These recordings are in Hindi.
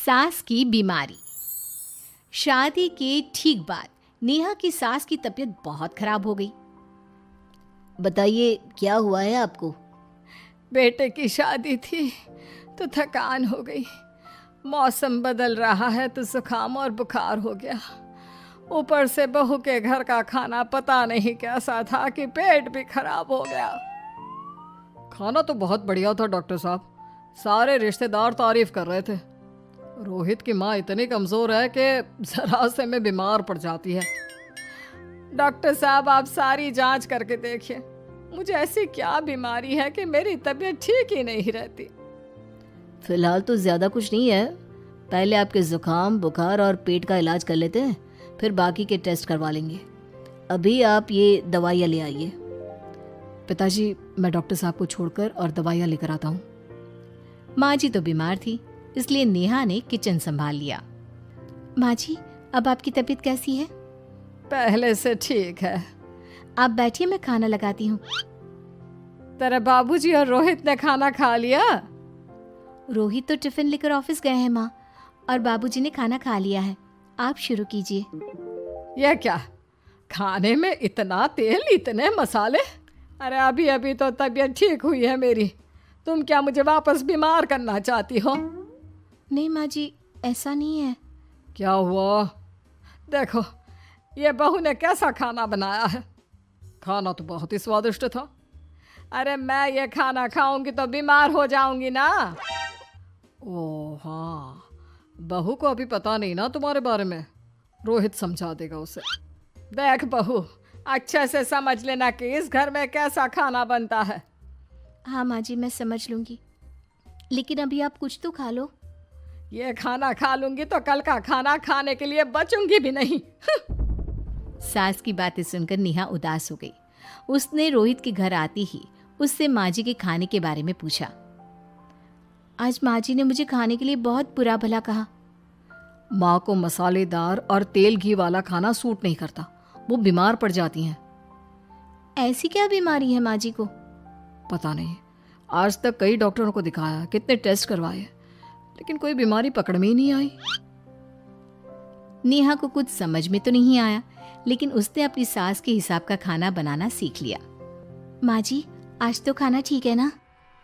सास की बीमारी। शादी के ठीक बाद नेहा की सास की तबीयत बहुत खराब हो गई। बताइए क्या हुआ है आपको? बेटे की शादी थी तो थकान हो गई। मौसम बदल रहा है तो जुकाम और बुखार हो गया। ऊपर से बहू के घर का खाना पता नहीं कैसा था कि पेट भी खराब हो गया। खाना तो बहुत बढ़िया था डॉक्टर साहब, सारे रिश्तेदार तारीफ कर रहे थे। रोहित की माँ इतनी कमज़ोर है कि जरा से में बीमार पड़ जाती है। डॉक्टर साहब आप सारी जांच करके देखिए, मुझे ऐसी क्या बीमारी है कि मेरी तबीयत ठीक ही नहीं रहती। फिलहाल तो ज़्यादा कुछ नहीं है, पहले आपके ज़ुकाम बुखार और पेट का इलाज कर लेते हैं, फिर बाकी के टेस्ट करवा लेंगे। अभी आप ये दवाइयाँ ले आइए। पिताजी मैं डॉक्टर साहब को छोड़कर और दवाइयाँ लेकर आता हूँ। माँ जी तो बीमार थी, इसलिए नेहा ने किचन संभाल लिया। माँ जी अब आपकी तबीयत कैसी है? पहले से ठीक है। आप बैठिए, मैं खाना लगाती हूँ। तेरे बाबूजी और रोहित ने खाना खा लिया? रोहित तो टिफिन लेकर ऑफिस गए हैं माँ, और बाबूजी ने खाना खा लिया है। आप शुरू कीजिए। यह क्या, खाने में इतना तेल इतने मसाले? अरे अभी अभी तो तबीयत ठीक हुई है मेरी, तुम क्या मुझे वापस बीमार करना चाहती हो? नहीं माँ जी, ऐसा नहीं है। क्या हुआ? देखो ये बहू ने कैसा खाना बनाया है। खाना तो बहुत ही स्वादिष्ट था। अरे मैं ये खाना खाऊंगी तो बीमार हो जाऊंगी ना। ओह हाँ, बहू को अभी पता नहीं ना तुम्हारे बारे में, रोहित समझा देगा उसे। देख बहू, अच्छे से समझ लेना कि इस घर में कैसा खाना बनता है। हाँ माँ जी, मैं समझ लूँगी, लेकिन अभी आप कुछ तो खा लो। ये खाना खा लूंगी तो कल का खाना खाने के लिए बचूंगी भी नहीं। सास की बातें सुनकर नेहा उदास हो गई। उसने रोहित के घर आते ही उससे माँ जी के खाने के बारे में पूछा। आज माँ जी ने मुझे खाने के लिए बहुत बुरा भला कहा। माँ को मसालेदार और तेल घी वाला खाना सूट नहीं करता, वो बीमार पड़ जाती हैं। ऐसी क्या बीमारी है माँ जी को? पता नहीं, आज तक कई डॉक्टरों को दिखाया, कितने टेस्ट करवाए, लेकिन कोई बीमारी पकड़ में ही नहीं आई। नेहा को कुछ समझ में तो नहीं आया, लेकिन उसने अपनी सास के हिसाब का खाना बनाना सीख लिया। माँ जी आज तो खाना ठीक है ना?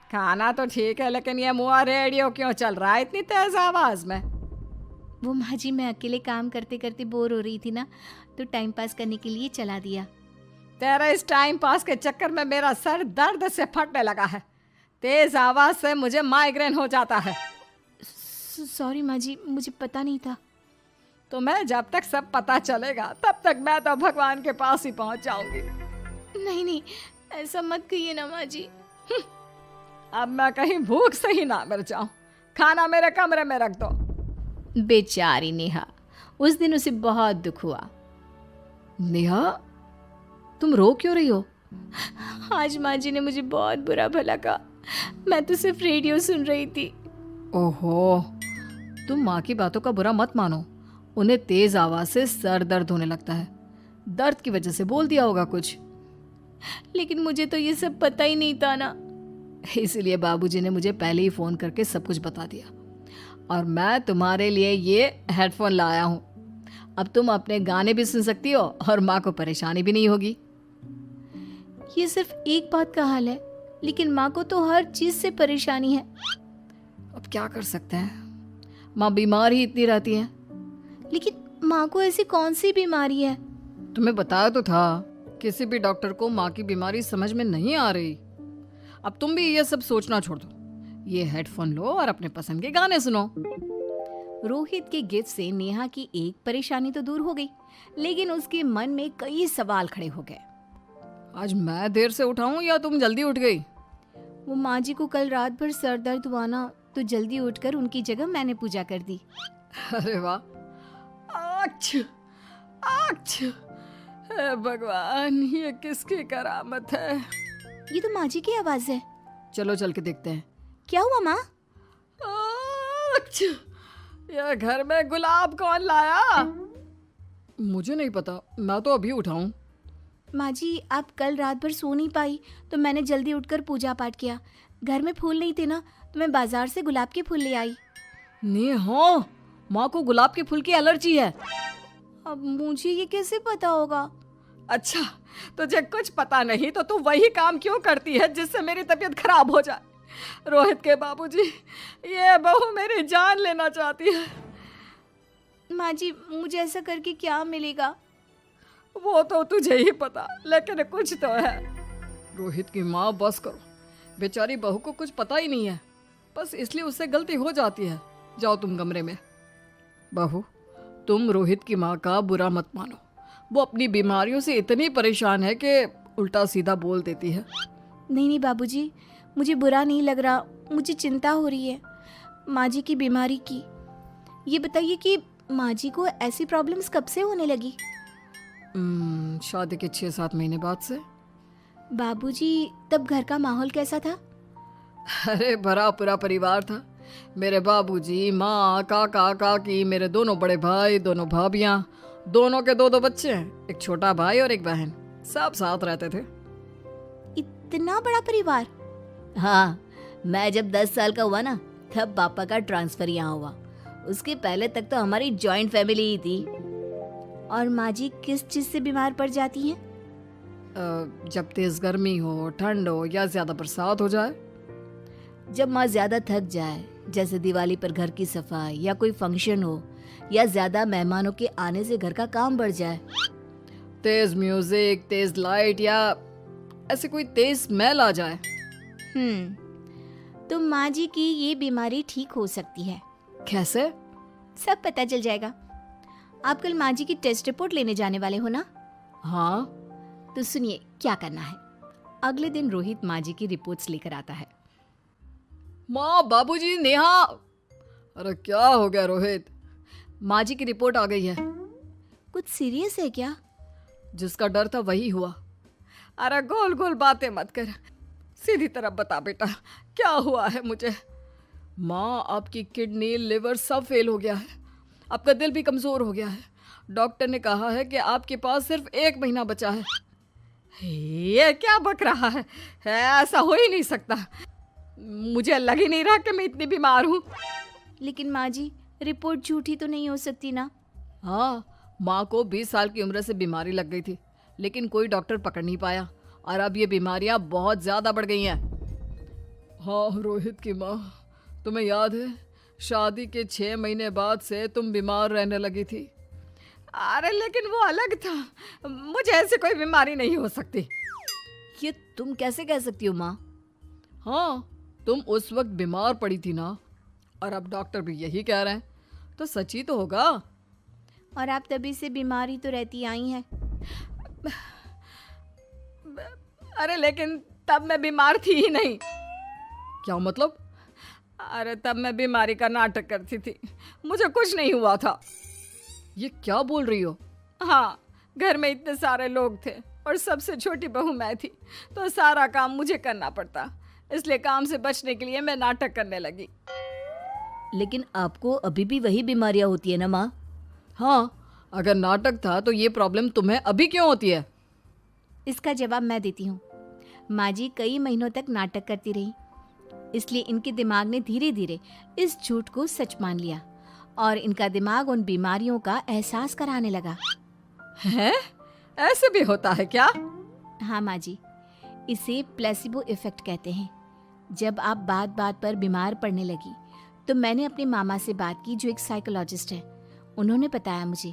खाना तो ठीक है, लेकिन ये मुआ रेडियो क्यों चल रहा है इतनी तेज आवाज में? वो माँ जी मैं अकेले काम करते करते बोर हो रही थी ना, तो टाइम पास करने के लिए चला दिया। तेरे इस टाइम पास के चक्कर में मेरा सर दर्द से फटने लगा है। तेज आवाज से मुझे माइग्रेन हो जाता है। सॉरी माँ जी, मुझे पता नहीं था। तुम्हें जब तक सब पता चलेगा तब तक मैं तो भगवान के पास ही पहुंच जाऊंगी। नहीं नहीं, ऐसा मत कहिए ना माँ जी। अब मैं कहीं भूख से ही ना मर जाऊं। खाना मेरे कमरे में रख दो। बेचारी नेहा, उस दिन उसे बहुत दुख हुआ। नेहा तुम रो क्यों रही हो? आज माँ जी ने मुझे बहुत बुरा भला कहा, मैं तो सिर्फ रेडियो सुन रही थी। ओहो, तुम माँ की बातों का बुरा मत मानो, उन्हें तेज आवाज से सर दर्द होने लगता है, दर्द की वजह से बोल दिया होगा कुछ। लेकिन मुझे तो ये सब पता ही नहीं था ना, इसलिए बाबूजी ने मुझे पहले ही फोन करके सब कुछ बता दिया, और मैं तुम्हारे लिए ये हेडफोन लाया हूँ। अब तुम अपने गाने भी सुन सकती हो और माँ को परेशानी भी नहीं होगी। ये सिर्फ एक बात का हाल है, लेकिन माँ को तो हर चीज से परेशानी है। अब क्या कर सकते हैं, माँ बीमार ही इतनी रहती है। लेकिन माँ को ऐसी कौन सी बीमारी है? तुम्हें बताया तो था, किसी भी डॉक्टर को माँ की बीमारी समझ में नहीं आ रही। अब तुम भी ये सब सोचना छोड़ दो, ये हेडफोन लो और अपने पसंद के गाने सुनो। रोहित के गिफ्ट से नेहा की एक परेशानी तो दूर हो गई, लेकिन उसके मन में कई सवाल खड़े हो गए। आज मैं देर से उठाऊं या तुम जल्दी उठ गई? वो माँ जी को कल रात भर सर दर्द हुआ ना, तो जल्दी उठकर उनकी जगह मैंने पूजा कर दी। अरे वाह, आछ, आछ, हे भगवान, ये किसकी करामत है? ये तो माँ जी की आवाज है। चलो चल के देखते हैं। क्या हुआ माँ? आछ, यह घर में गुलाब कौन लाया? मुझे नहीं पता, मैं तो अभी उठाऊं। माँ जी आप कल रात भर सो नहीं पाई, तो मैंने जल्दी उठकर पूजा पाठ किया। घर में फूल नहीं थे ना, तो मैं बाजार से गुलाब के फूल ले आई। नेहा, माँ को गुलाब के फूल की एलर्जी है। अब मुझे ये कैसे पता होगा? अच्छा, तुझे कुछ पता नहीं तो तू वही काम क्यों करती है जिससे मेरी तबीयत खराब हो जाए? रोहित के बाबूजी, ये बहू मेरी जान लेना चाहती है। माँ जी, मुझे ऐसा करके क्या मिलेगा? वो तो तुझे ही पता, लेकिन कुछ तो है। रोहित की माँ, बस करो। बेचारी बहू को कुछ पता ही नहीं है, बस इसलिए उससे गलती हो जाती है। जाओ तुम कमरे में। बहू, तुम रोहित की माँ का बुरा मत मानो। वो अपनी बीमारियों से इतनी परेशान है कि उल्टा सीधा बोल देती है। नहीं नहीं बाबूजी, मुझे बुरा नहीं लग रहा, मुझे चिंता हो रही है माँ जी की बीमारी की। ये बताइए कि माँ जी को ऐसी प्रॉब्लम्स कब से होने लगी? शादी के 6-7 महीने बाद से। बाबूजी, तब घर का माहौल कैसा था? अरे भरा पूरा परिवार था। मेरे बाबूजी, माँ, काका, काकी, मेरे दोनों बड़े भाई, दोनों भाभियाँ, दोनों के 2-2 बच्चे हैं, एक छोटा भाई और एक बहन। सब साथ रहते थे। इतना बड़ा परिवार? हाँ, मैं जब 10 साल का हुआ ना, तब पापा का ट्रांसफर यहाँ हुआ। उसके पहले तक तो हमारी जॉइंट फैमिली ही थी। और माँ जी किस चीज़ से बीमार पड़ जाती हैं? जब तेज गर्मी हो, ठंड हो या ज्यादा बरसात हो जाए। जब माँ ज्यादा थक जाए, जैसे दिवाली पर घर की सफाई या कोई फंक्शन हो, या ज्यादा मेहमानों के आने से घर का काम बढ़ जाए। तेज म्यूजिक, तेज लाइट या ऐसे कोई तेज स्मेल आ जाए। तो माँ जी की ये बीमारी ठीक हो सकती है। कैसे? सब पता चल जाएगा। आप कल माँ जी की टेस्ट रिपोर्ट लेने जाने वाले हो ना? हाँ। तो सुनिए क्या करना है। अगले दिन रोहित माँ जी की रिपोर्ट्स लेकर आता है। माँ, बाबूजी, नेहा। अरे क्या हो गया रोहित? माँ जी की रिपोर्ट आ गई है। कुछ सीरियस है क्या? जिसका डर था वही हुआ। अरे गोल गोल बातें मत कर, सीधी तरफ बता बेटा, क्या हुआ है मुझे? माँ, आपकी किडनी, लिवर सब फेल हो गया है। आपका दिल भी कमज़ोर हो गया है। डॉक्टर ने कहा है कि आपके पास सिर्फ 1 महीना बचा है। ये क्या बक रहा है? ऐसा हो ही नहीं सकता। मुझे लग ही नहीं रहा कि मैं इतनी बीमार हूँ। लेकिन माँ जी, रिपोर्ट झूठी तो नहीं हो सकती ना? हाँ, माँ को 20 साल की उम्र से बीमारी लग गई थी, लेकिन कोई डॉक्टर पकड़ नहीं पाया और अब ये बीमारियाँ बहुत ज़्यादा बढ़ गई हैं। हाँ रोहित की माँ, तुम्हें याद है शादी के 6 महीने बाद से तुम बीमार रहने लगी थी। अरे लेकिन वो अलग था, मुझे ऐसे कोई बीमारी नहीं हो सकती। ये तुम कैसे कह सकती हो माँ? हाँ, तुम उस वक्त बीमार पड़ी थी ना, और अब डॉक्टर भी यही कह रहे हैं, तो सच ही तो होगा। और आप तभी से बीमारी तो रहती आई हैं। अरे लेकिन तब मैं बीमार थी ही नहीं। क्या मतलब? अरे तब मैं बीमारी का नाटक करती थी, मुझे कुछ नहीं हुआ था। ये क्या बोल रही हो? हाँ, घर में इतने सारे लोग थे और सबसे छोटी बहू मैं थी, तो सारा काम मुझे करना पड़ता, इसलिए काम से बचने के लिए मैं नाटक करने लगी। लेकिन आपको अभी भी वही बीमारियां होती है ना माँ? हाँ, अगर नाटक था तो ये प्रॉब्लम तुम्हें अभी क्यों होती है? इसका जवाब मैं देती हूँ। माँ जी कई महीनों तक नाटक करती रही, इसलिए इनके दिमाग ने धीरे धीरे इस झूठ को सच मान लिया और इनका दिमाग उन बीमारियों का एहसास कराने लगा। हैं? ऐसे भी होता है क्या? हाँ माँ जी, इसे प्लेसिबो इफेक्ट कहते हैं। जब आप बात बात पर बीमार पड़ने लगी तो मैंने अपने मामा से बात की, जो एक साइकोलॉजिस्ट है। उन्होंने बताया मुझे।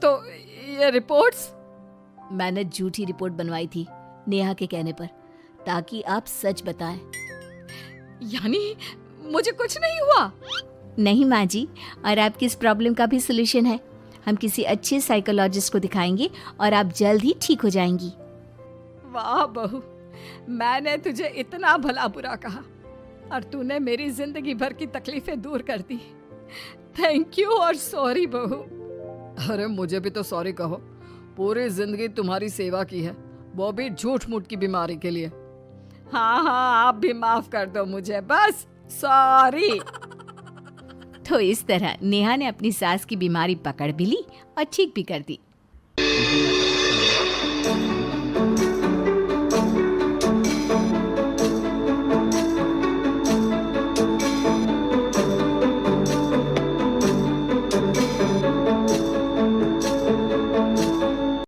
तो ये रिपोर्ट्स? मैंने झूठी रिपोर्ट बनवाई थी नेहा के कहने पर, ताकि आप सच बताएं। यानी मुझे कुछ नहीं हुआ? नहीं माँ जी, और आपकी इस प्रॉब्लम का भी सोल्यूशन है। हम किसी अच्छे साइकोलॉजिस्ट को दिखाएंगे और आप जल्द ही ठीक हो जाएंगी। वाह बहू, मैंने तुझे इतना भला बुरा कहा और तूने मेरी जिंदगी भर की तकलीफें दूर कर दी। थैंक यू और सॉरी बहू। अरे मुझे भी तो सॉरी कहो, पूरी जिंदगी तुम्हारी सेवा की है, वो भी झूठ मूठ की बीमारी के लिए। हाँ हाँ, आप भी माफ कर दो मुझे, बस सॉरी। तो इस तरह नेहा ने अपनी सास की बीमारी पकड़ भी ली और ठीक भी कर दी।